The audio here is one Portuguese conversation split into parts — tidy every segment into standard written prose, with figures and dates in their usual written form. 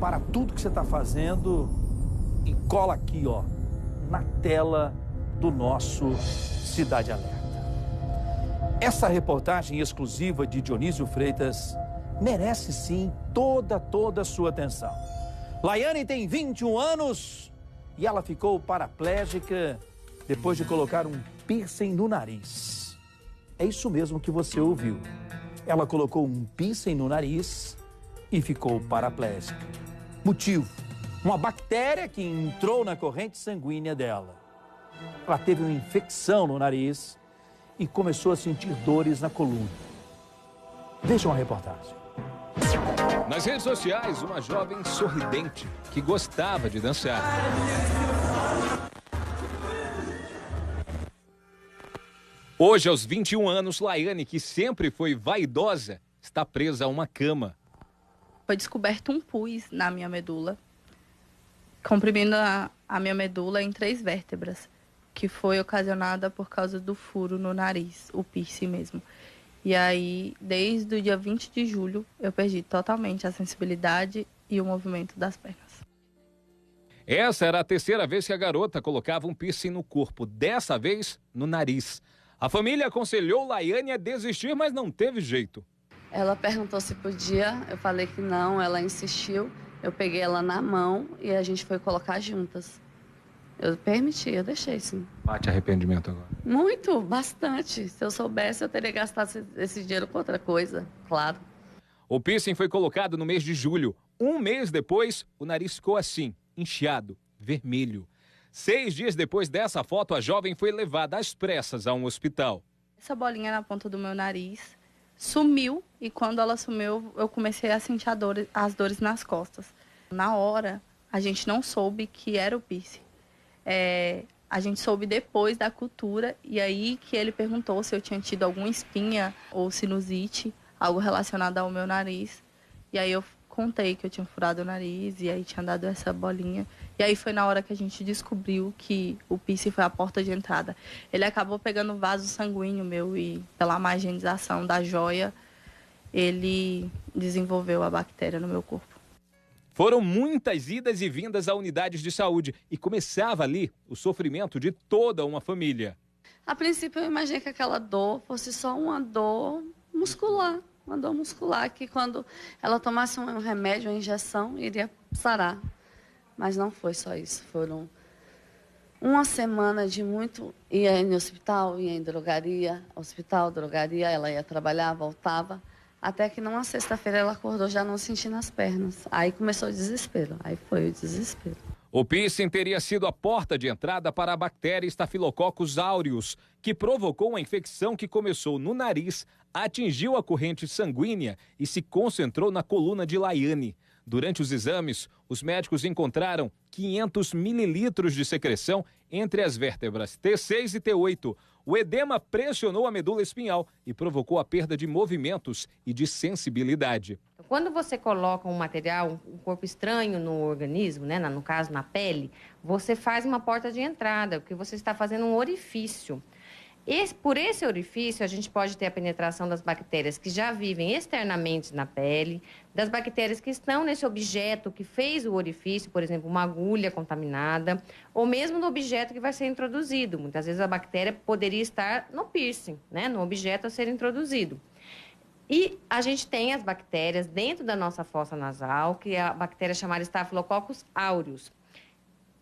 para tudo que você está fazendo e cola aqui, ó, na tela do nosso Cidade Alerta. Essa reportagem exclusiva de Dionísio Freitas merece sim toda a sua atenção. Laiane tem 21 anos e ela ficou paraplégica depois de colocar um piercing no nariz. É isso mesmo que você ouviu. Ela colocou um piercing no nariz e ficou paraplégica. Motivo: uma bactéria que entrou na corrente sanguínea dela. Ela teve uma infecção no nariz e começou a sentir dores na coluna. Veja uma reportagem. Nas redes sociais, uma jovem sorridente que gostava de dançar. Hoje, aos 21 anos, Laiane, que sempre foi vaidosa, está presa a uma cama. Foi descoberto um pus na minha medula, comprimindo a minha medula em 3 vértebras, que foi ocasionada por causa do furo no nariz, o piercing mesmo. E aí, desde o dia 20 de julho, eu perdi totalmente a sensibilidade e o movimento das pernas. Essa era a 3ª vez que a garota colocava um piercing no corpo, dessa vez no nariz. A família aconselhou Laiane a desistir, mas não teve jeito. Ela perguntou se podia, eu falei que não, ela insistiu. Eu peguei ela na mão e a gente foi colocar juntas. Eu permiti, eu deixei, sim. Bate arrependimento agora? Muito, bastante. Se eu soubesse, eu teria gastado esse dinheiro com outra coisa, claro. O piercing foi colocado no mês de julho. Um mês depois, o nariz ficou assim, inchado, vermelho. 6 dias depois dessa foto, a jovem foi levada às pressas a um hospital. Essa bolinha na ponta do meu nariz sumiu e quando ela sumiu, eu comecei a sentir as dores nas costas. Na hora, a gente não soube que era o piercing. A gente soube depois da cultura e aí que ele perguntou se eu tinha tido alguma espinha ou sinusite, algo relacionado ao meu nariz. E aí eu contei que eu tinha furado o nariz e aí tinha dado essa bolinha. E aí foi na hora que a gente descobriu que o piercing foi a porta de entrada. Ele acabou pegando vaso sanguíneo meu e pela má higienização da joia, ele desenvolveu a bactéria no meu corpo. Foram muitas idas e vindas a unidades de saúde e começava ali o sofrimento de toda uma família. A princípio eu imaginei que aquela dor fosse só uma dor muscular. Uma dor muscular que quando ela tomasse um remédio, uma injeção, iria sarar. Mas não foi só isso. Foram uma semana de muito... Ia em hospital, ia em drogaria, hospital, drogaria, ela ia trabalhar, voltava. Até que numa sexta-feira ela acordou já não sentindo as pernas. Aí começou o desespero, aí foi o desespero. O piercing teria sido a porta de entrada para a bactéria Staphylococcus aureus, que provocou uma infecção que começou no nariz, atingiu a corrente sanguínea e se concentrou na coluna de Laiane. Durante os exames, os médicos encontraram 500 mililitros de secreção entre as vértebras T6 e T8. O edema pressionou a medula espinhal e provocou a perda de movimentos e de sensibilidade. Quando você coloca um material, um corpo estranho no organismo, né, no caso na pele, você faz uma porta de entrada, porque você está fazendo um orifício. Por esse orifício, a gente pode ter a penetração das bactérias que já vivem externamente na pele, das bactérias que estão nesse objeto que fez o orifício, por exemplo, uma agulha contaminada, ou mesmo no objeto que vai ser introduzido. Muitas vezes a bactéria poderia estar no piercing, né, no objeto a ser introduzido. E a gente tem as bactérias dentro da nossa fossa nasal, que é a bactéria chamada Staphylococcus aureus.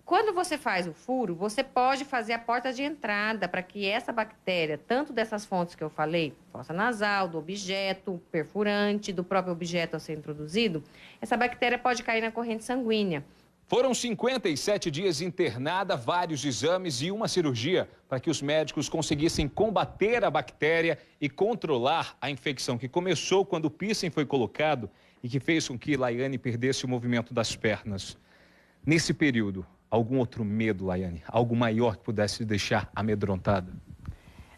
Quando você faz o furo, você pode fazer a porta de entrada para que essa bactéria, tanto dessas fontes que eu falei, fossa nasal, do objeto perfurante, do próprio objeto a ser introduzido, essa bactéria pode cair na corrente sanguínea. Foram 57 dias internada, vários exames e uma cirurgia para que os médicos conseguissem combater a bactéria e controlar a infecção que começou quando o piercing foi colocado e que fez com que Laiane perdesse o movimento das pernas. Nesse período, algum outro medo, Laiane? Algo maior que pudesse deixar amedrontada?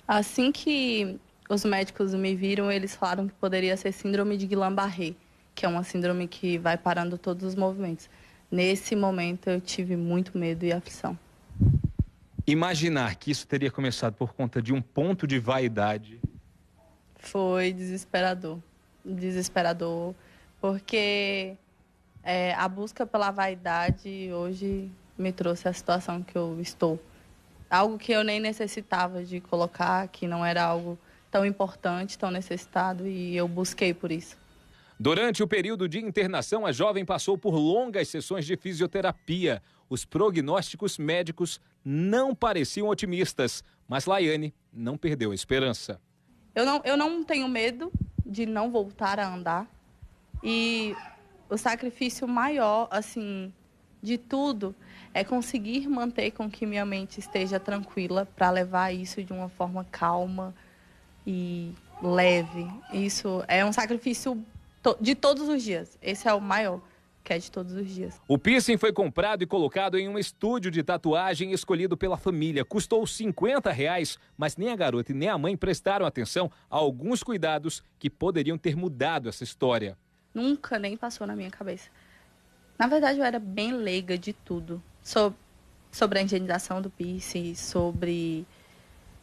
Assim que os médicos me viram, eles falaram que poderia ser síndrome de Guillain-Barré, que é uma síndrome que vai parando todos os movimentos. Nesse momento, eu tive muito medo e aflição. Imaginar que isso teria começado por conta de um ponto de vaidade... Foi desesperador. Desesperador, porque A busca pela vaidade hoje me trouxe a situação que eu estou. Algo que eu nem necessitava de colocar, que não era algo tão importante, tão necessitado, e eu busquei por isso. Durante o período de internação, a jovem passou por longas sessões de fisioterapia. Os prognósticos médicos não pareciam otimistas, mas Laiane não perdeu a esperança. Eu não tenho medo de não voltar a andar. E o sacrifício maior, assim, de tudo, é conseguir manter com que minha mente esteja tranquila para levar isso de uma forma calma e leve. Isso é um sacrifício de todos os dias. Esse é o maior, que é de todos os dias. O piercing foi comprado e colocado em um estúdio de tatuagem escolhido pela família. Custou R$50, mas nem a garota e nem a mãe prestaram atenção a alguns cuidados que poderiam ter mudado essa história. Nunca nem passou na minha cabeça. Na verdade, eu era bem leiga de tudo. Sobre a higienização do piercing, sobre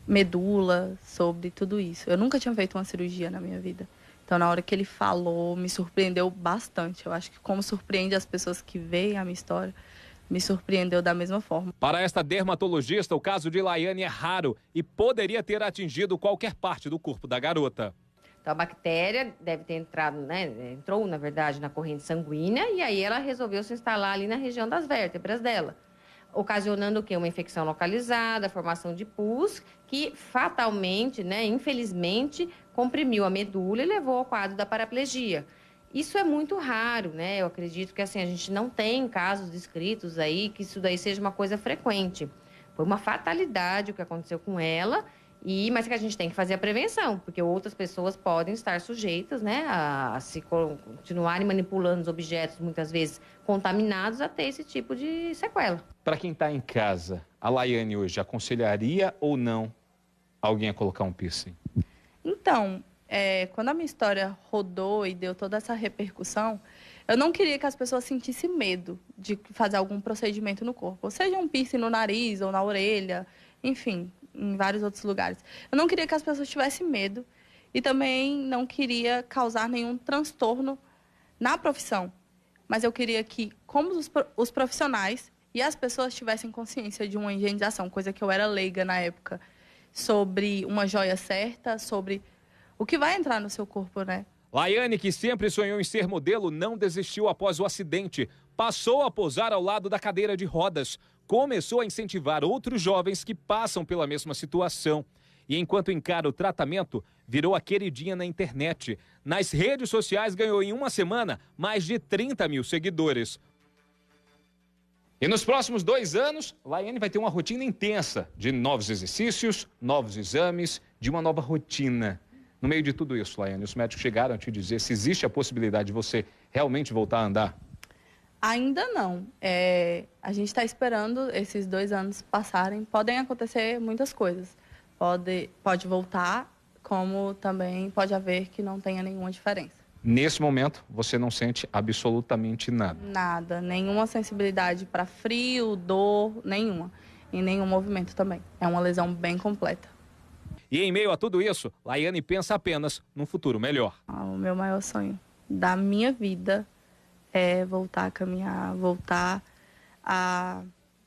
medula, sobre tudo isso. Eu nunca tinha feito uma cirurgia na minha vida. Então, na hora que ele falou, me surpreendeu bastante. Eu acho que como surpreende as pessoas que veem a minha história, me surpreendeu da mesma forma. Para esta dermatologista, o caso de Laiane é raro e poderia ter atingido qualquer parte do corpo da garota. Então, a bactéria deve ter entrado, entrou, na verdade, na corrente sanguínea e aí ela resolveu se instalar ali na região das vértebras dela, ocasionando o quê? Uma infecção localizada, a formação de pus, que fatalmente, infelizmente, comprimiu a medula e levou ao quadro da paraplegia. Isso é muito raro, né? Eu acredito que assim, a gente não tem casos descritos aí que isso daí seja uma coisa frequente. Foi uma fatalidade o que aconteceu com ela, mas que a gente tem que fazer a prevenção, porque outras pessoas podem estar sujeitas, a se continuarem manipulando os objetos, muitas vezes contaminados, a ter esse tipo de sequela. Para quem está em casa, a Laiane hoje aconselharia ou não alguém a colocar um piercing? Então, quando a minha história rodou e deu toda essa repercussão, eu não queria que as pessoas sentissem medo de fazer algum procedimento no corpo. Seja um piercing no nariz ou na orelha, enfim, em vários outros lugares. Eu não queria que as pessoas tivessem medo e também não queria causar nenhum transtorno na profissão. Mas eu queria que, como os profissionais e as pessoas tivessem consciência de uma higienização, coisa que eu era leiga na época, sobre uma joia certa, sobre o que vai entrar no seu corpo, né? Laiane, que sempre sonhou em ser modelo, não desistiu após o acidente. Passou a posar ao lado da cadeira de rodas. Começou a incentivar outros jovens que passam pela mesma situação. E enquanto encara o tratamento, virou a queridinha na internet. Nas redes sociais ganhou em uma semana mais de 30 mil seguidores. E nos próximos 2 anos, Laiane vai ter uma rotina intensa de novos exercícios, novos exames, de uma nova rotina. No meio de tudo isso, Laiane, os médicos chegaram a te dizer se existe a possibilidade de você realmente voltar a andar? Ainda não. A gente está esperando esses 2 anos passarem. Podem acontecer muitas coisas. Pode voltar, como também pode haver que não tenha nenhuma diferença. Nesse momento, você não sente absolutamente nada? Nada. Nenhuma sensibilidade para frio, dor, nenhuma. E nenhum movimento também. É uma lesão bem completa. E em meio a tudo isso, Laiane pensa apenas num futuro melhor. O meu maior sonho da minha vida é voltar a caminhar,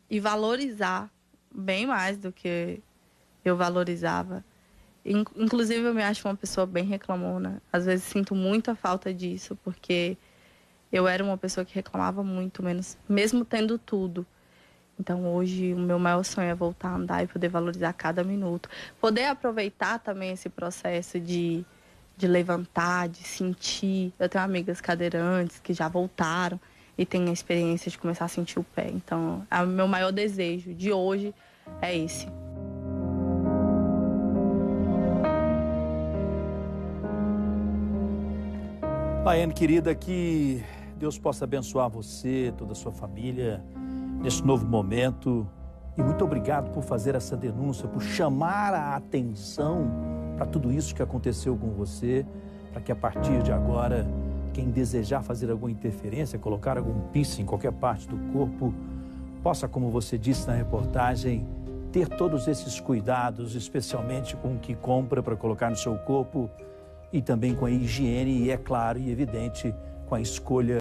e valorizar bem mais do que eu valorizava. Inclusive, eu me acho uma pessoa bem reclamona. Às vezes sinto muita falta disso, porque eu era uma pessoa que reclamava muito menos, mesmo tendo tudo. Então, hoje, o meu maior sonho é voltar a andar e poder valorizar cada minuto. Poder aproveitar também esse processo de levantar, de sentir. Eu tenho amigas cadeirantes que já voltaram e têm a experiência de começar a sentir o pé. Então, o meu maior desejo de hoje é esse. Laiane, querida, que Deus possa abençoar você, toda a sua família, nesse novo momento. E muito obrigado por fazer essa denúncia, por chamar a atenção para tudo isso que aconteceu com você, para que a partir de agora, quem desejar fazer alguma interferência, colocar algum piercing em qualquer parte do corpo, possa, como você disse na reportagem, ter todos esses cuidados, especialmente com o que compra para colocar no seu corpo, e também com a higiene e, é claro e evidente, com a escolha